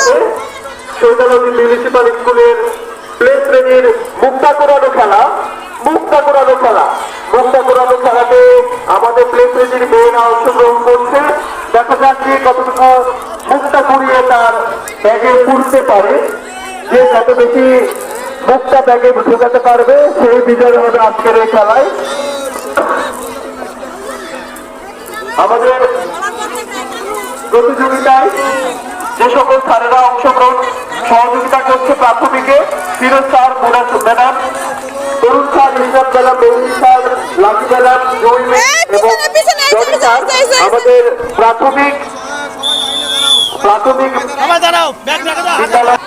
আছে শহীদাবাদী মিউনিসিপাল স্কুলের প্লে শ্রেণীর মুক্তা কোরানো খেলা। খেলাতে আমাদের প্লে শ্রেণীর মেয়েরা অংশগ্রহণ করছে। দেখা যাচ্ছে কতটুকু মুক্তা কুড়িয়ে তার ব্যাগে পুড়তে পারে, যে যত বেশি মুক্তা ব্যাগে ঢোকাতে পারবে সেই বিজয় হবে আজকের এই খেলায়। আমাদের প্রতিযোগিতায় যে সকল স্যারেরা অংশগ্রহণ সহযোগিতা করছে, প্রাথমিকে Firoz sir, Murad madam, Tarun sir, Israt madam, Mehdi sir, Lucky madam, Joyee এবং জনি স্যার আমাদের প্রাথমিক বিদ্যালয়।